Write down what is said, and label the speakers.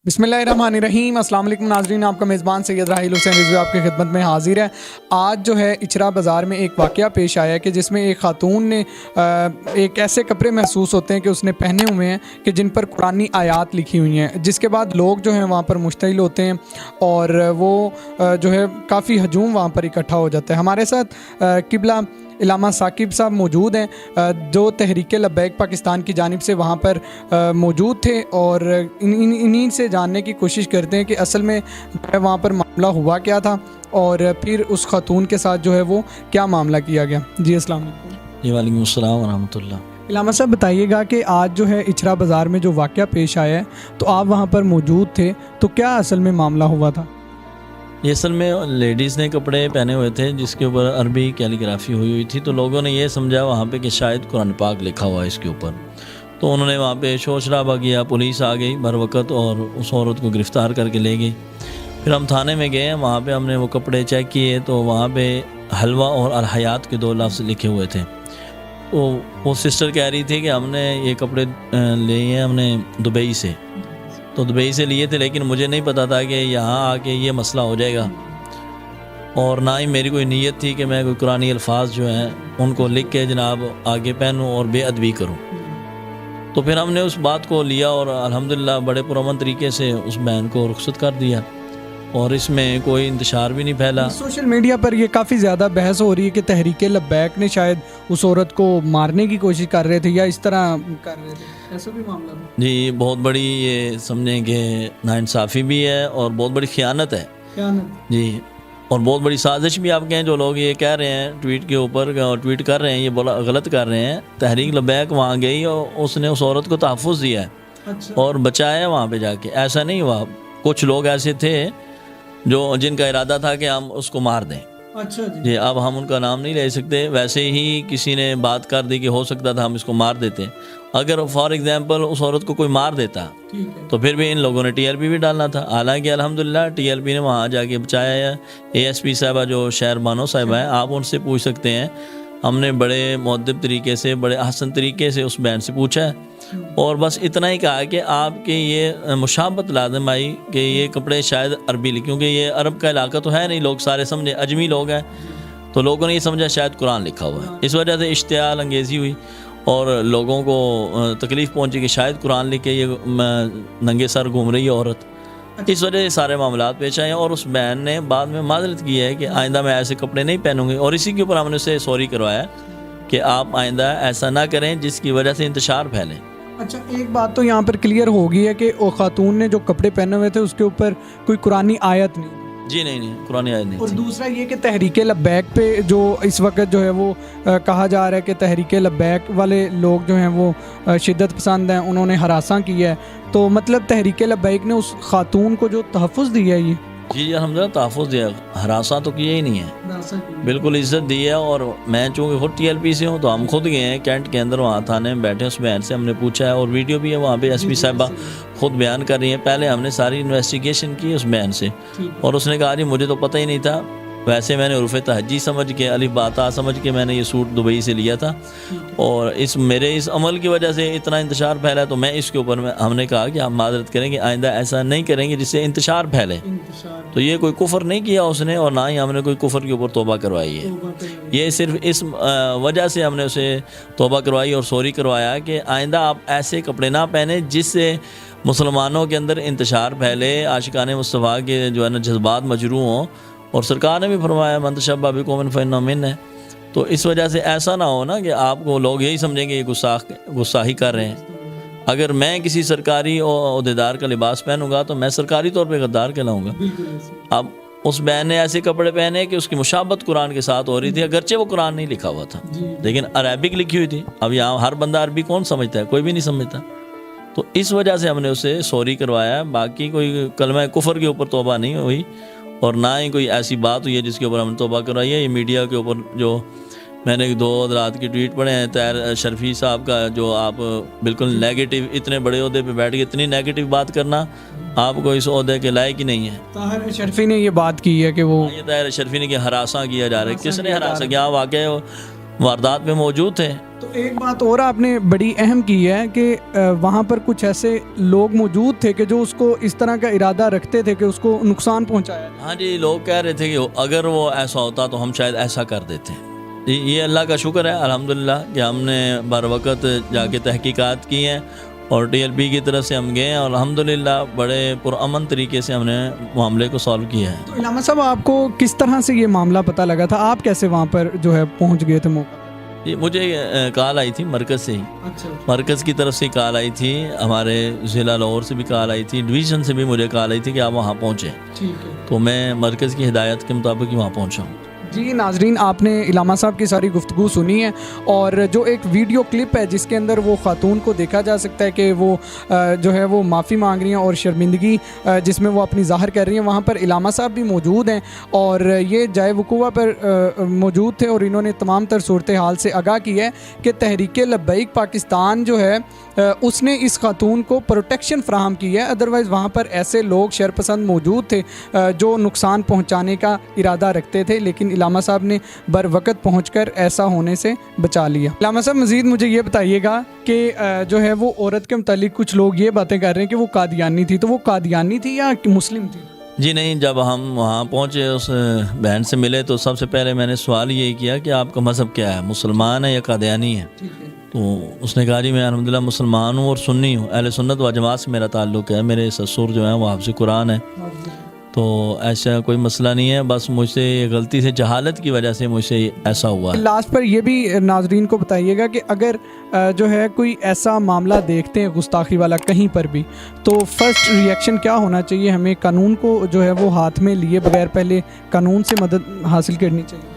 Speaker 1: बिस्मिल्लाहिर्रहमानिर्रहीम। अस्सलाम वालेकुम नाज़रीन, आपका मेज़बान सैयद राहिल हुसैन रिजवी आपकी खिदमत में हाजिर है। आज जो है इचरा बाज़ार में एक वाक़या पेश आया कि जिसमें एक ख़ातून ने एक ऐसे कपड़े महसूस होते हैं कि उसने पहने हुए हैं कि जिन पर कुरानी आयात लिखी हुई हैं, जिसके बाद लोग जो हैं वहाँ पर मुश्तइल होते हैं और वो जो है काफ़ी हजूम वहाँ पर इकट्ठा हो जाता है। हमारे साथ किबला इलामा साकिब साहब मौजूद हैं जो तहरीक लब्बैक पाकिस्तान की जानिब से वहाँ पर मौजूद थे और इन्हीं से जानने की कोशिश करते हैं कि असल में वहाँ पर मामला हुआ क्या था और फिर उस खातून के साथ जो है वो क्या मामला किया गया। जी अस्सलाम वालेकुम।
Speaker 2: जी वालेकुम अस्सलाम व रहमतुल्लाह।
Speaker 1: इलामा साहब बताइएगा कि आज जो है इचरा बाज़ार में जो वाक़या पेश आया है तो आप वहाँ पर मौजूद थे, तो क्या असल में मामला हुआ था?
Speaker 2: ये असल में लेडीज़ ने कपड़े पहने हुए थे जिसके ऊपर अरबी कैलीग्राफी हुई थी, तो लोगों ने ये समझा वहाँ पे कि शायद कुरान पाक लिखा हुआ है इसके ऊपर। तो उन्होंने वहाँ पे शोर शराबा किया, पुलिस आ गई बर वक़्त और उस औरत को गिरफ़्तार करके ले गई। फिर हम थाने में गए, वहाँ पे हमने वो कपड़े चेक किए तो वहाँ पे हलवा और अलहयात के 2 लफ्ज़ लिखे हुए थे। तो वो सिस्टर कह रही थी कि हमने ये कपड़े लिए हैं हमने दुबई से, तो दुबई से लिए थे, लेकिन मुझे नहीं पता था कि यहाँ आके ये मसला हो जाएगा और ना ही मेरी कोई नीयत थी कि मैं कोई कुरानी अल्फाज जो हैं उनको लिख के जनाब आगे पहनूँ और बेअदबी करूँ। तो फिर हमने उस बात को लिया और अल्हम्दुलिल्लाह बड़े पुरअमन तरीके से उस बहन को रुखसत कर दिया और इसमें कोई इंतशार भी नहीं फैला।
Speaker 1: सोशल मीडिया पर ये काफ़ी ज़्यादा बहस हो रही है कि तहरीक लब्बैक ने शायद उस औरत को मारने की कोशिश कर रहे थे या इस तरह कर रहे थे, ऐसा भी मामला था?
Speaker 2: जी बहुत बड़ी ये समझें कि नाइंसाफ़ी भी है और बहुत बड़ी ख़यानत है जी, और बहुत बड़ी साजिश भी आप कहें। जो लोग ये कह रहे हैं ट्वीट के ऊपर ट्वीट कर रहे हैं, ये बड़ा गलत कर रहे हैं। तहरीक लब्बैक वहाँ गई और उसने उस औरत को तहफ़्फ़ुज़ दिया है।
Speaker 1: अच्छा।
Speaker 2: और बचाया वहाँ पे जाके। ऐसा नहीं हुआ, कुछ लोग ऐसे थे जो जिनका इरादा था कि हम उसको मार दें।
Speaker 1: अच्छा
Speaker 2: जी, अब हम उनका नाम नहीं ले सकते। वैसे ही किसी ने बात कर दी कि हो सकता था हम इसको मार देते। अगर फॉर एग्जांपल उस औरत को कोई मार देता तो फिर भी इन लोगों ने टीएलपी भी डालना था। हालांकि अल्हम्दुलिल्लाह टीएलपी ने वहाँ जाके बचाया है। एएसपी साहबा जो शहर बानो साहिबा है, आप उनसे पूछ सकते हैं। हमने बड़े मुअद्दब तरीके से, बड़े हसन तरीके से उस बहन से पूछा है और बस इतना ही कहा कि आपके ये मुशाबत लाजम आई कि ये कपड़े शायद अरबी लिखे, क्योंकि ये अरब का इलाका तो है नहीं, लोग सारे समझे अजमी लोग हैं, तो लोगों ने ये समझा शायद कुरान लिखा हुआ है। इस वजह से इश्तियाल अंगेज़ी हुई और लोगों को तकलीफ़ पहुंची कि शायद कुरान लिख के ये नंगे सर घूम रही है औरत। इस वजह से सारे मामलात पेश आए और उस बहन ने बाद में माजरत की है कि आइंदा मैं ऐसे कपड़े नहीं पहनूंगी और इसी के ऊपर हमने उसे सॉरी करवाया कि आप आइंदा ऐसा ना करें जिसकी वजह से इंतशार फैले।
Speaker 1: अच्छा, एक बात तो यहाँ पर क्लियर हो गई है कि वो खातून ने जो कपड़े पहने हुए थे उसके ऊपर कोई कुरानी आयत नहीं।
Speaker 2: जी नहीं, कुरानी आयत नहीं।
Speaker 1: और दूसरा ये कि तहरीक लब्बैक पे जो इस वक्त जो है वो कहा जा रहा है कि तहरीक लब्बैक वाले लोग जो हैं वो शिद्दत पसंद हैं, उन्होंने हरासा किया है, तो मतलब तहरीक लब्बैक ने उस खातून को जो तहफ़्फ़ुज़ दिया है ये
Speaker 2: जी अलहम्दुलिल्लाह तहफ़्फ़ुज़ दिया, हरासा तो किया ही नहीं है, बिल्कुल इज़्ज़त दी है। और मैं चूँकि खुद टीएलपी से हूँ तो हम खुद गए हैं कैंट के अंदर, वहाँ थाने में बैठे उस बहन से हमने पूछा है और वीडियो भी है वहाँ पे। एसपी साहिबा खुद बयान कर रही हैं। पहले हमने सारी इन्वेस्टिगेशन की उस बहन से और उसने कहा जी मुझे तो पता ही नहीं था, वैसे मैंने उर्फ़ तहज्जी समझ के अलिफ बाता समझ के मैंने ये सूट दुबई से लिया था और मेरे इस अमल की वजह से इतना इंतशार फैला, तो मैं इसके ऊपर हमने कहा कि आप माजरत करेंगे, आइंदा ऐसा नहीं करेंगे जिससे इंतशार फैले। तो ये कोई कुफर नहीं किया उसने और ना ही हमने कोई कुफर के ऊपर तौबा करवाई है। ये सिर्फ इस वजह से हमने उसे तौबा करवाई और सॉरी करवाया कि आइंदा आप ऐसे कपड़े ना पहने जिससे मुसलमानों के अंदर इंतशार फैले, आशिकाने मुस्तफ़ा के जो है ना जज्बात मजरू हों। और सरकार ने भी फरमाया मन तशब्बह बिकौमिन फइन्नहु मिन्हुम है। तो इस वजह से ऐसा ना हो ना कि आपको लोग यही समझेंगे ये गुस्साही कर रहे हैं। अगर मैं किसी सरकारी ओहदेदार का लिबास पहनूंगा तो मैं सरकारी तौर पे गद्दार कहलाऊंगा। अब उस बहन ने ऐसे कपड़े पहने कि उसकी मुशाबत कुरान के साथ हो रही थी, अगरचे वो कुरान नहीं लिखा हुआ था लेकिन अरबिक लिखी हुई थी। अब यहाँ हर बंदा अरबी कौन समझता है, कोई भी नहीं समझता। तो इस वजह से हमने उसे सॉरी करवाया। बाकी कोई कलमा कुफर के ऊपर तौबा नहीं हुई और ना ही कोई ऐसी बात हुई है जिसके ऊपर हमने तौबा करवाई है। ये मीडिया के ऊपर जो मैंने 2 रात की ट्वीट पढ़े हैं तैर शर्फी साहब का, जो आप बिल्कुल नेगेटिव, इतने बड़े ओहदे पे बैठ के इतनी नेगेटिव बात करना आपको इस ओहदे के लायक ही नहीं है।
Speaker 1: ताहिर शर्फी ने ये बात की है कि वो
Speaker 2: ये ताहिर शर्फी ने कि हरासा किया जा रहा है। किसने हरासा किया? वाकई वारदात में मौजूद थे।
Speaker 1: तो एक बात और आपने बड़ी अहम की है कि वहाँ पर कुछ ऐसे लोग मौजूद थे कि जो उसको इस तरह का इरादा रखते थे कि उसको नुकसान पहुँचाया।
Speaker 2: हाँ जी, लोग कह रहे थे कि अगर वो ऐसा होता तो हम शायद ऐसा कर देते। ये अल्लाह का शुक्र है अल्हम्दुलिल्लाह कि हमने बर वक़्त जाके तहकीकात की हैं और TLP की तरफ से हम गए हैं और अल्हम्दुलिल्लाह बड़े पुरअमन तरीके से हमने मामले को सॉल्व किया है।
Speaker 1: तो इलामा साहब, आपको किस तरह से ये मामला पता लगा था? आप कैसे वहाँ पर जो है पहुँच गए थे मौका?
Speaker 2: ये मुझे कॉल आई थी मरकज़ से ही।
Speaker 1: अच्छा।
Speaker 2: मरकज़ की तरफ से कॉल आई थी, हमारे ज़िला लाहौर से भी कॉल आई थी, डिवीज़न से भी मुझे कॉल आई थी कि आप वहाँ पहुँचें।
Speaker 1: ठीक है।
Speaker 2: तो मैं मरकज़ की हिदायत के मुताबिक ही वहाँ पहुँचा हूँ।
Speaker 1: जी नाजरीन, आपने इलामा साहब की सारी गुफ्तगू सुनी है और जो एक वीडियो क्लिप है जिसके अंदर वो खातून को देखा जा सकता है कि वो जो है वो माफ़ी मांग रही हैं और शर्मिंदगी जिसमें वो अपनी ज़ाहिर कर रही हैं, वहाँ पर इलामा साहब भी मौजूद हैं और ये जाए वकूआ पर मौजूद थे और इन्होंने तमाम तर सूरत हाल से आगाह की है कि तहरीक लब्बैक पाकिस्तान जो है उसने इस खातून को प्रोटेक्शन फ़राहम की है। अदरवाइज़ वहाँ पर ऐसे लोग शरपसंद मौजूद थे जो नुकसान पहुँचाने का इरादा रखते थे, लेकिन इलामा साहब ने बर वक़्त पहुंचकर ऐसा होने से बचा लिया। इलामा साहब, मज़ीद मुझे ये बताइएगा कि जो है वो औरत के मुतालिक कुछ लोग ये बातें कर रहे हैं कि वो कादियानी थी, तो वो कादियानी थी या मुस्लिम थी?
Speaker 2: जी नहीं, जब हम वहाँ पहुँचे उस बहन से मिले तो सबसे पहले मैंने सवाल यही किया कि आपका मज़हब क्या है, मुसलमान है या कादियानी है? तो उसने कहा जी मैं अल्हम्दुलिल्लाह मुसलमान हूँ और सुन्नी हूँ, अहले सुन्नत व जमात से मेरा ताल्लुक़ है, मेरे ससुर जो है वो हाफ़िज़ कुरान है। तो ऐसा कोई मसला नहीं है, बस मुझसे गलती से जहालत की वजह से मुझसे ऐसा हुआ है।
Speaker 1: लास्ट पर ये भी नाजरीन को बताइएगा कि अगर जो है कोई ऐसा मामला देखते हैं गुस्ताखी वाला कहीं पर भी, तो फर्स्ट रिएक्शन क्या होना चाहिए? हमें कानून को जो है वो हाथ में लिए बगैर पहले कानून से मदद हासिल करनी चाहिए।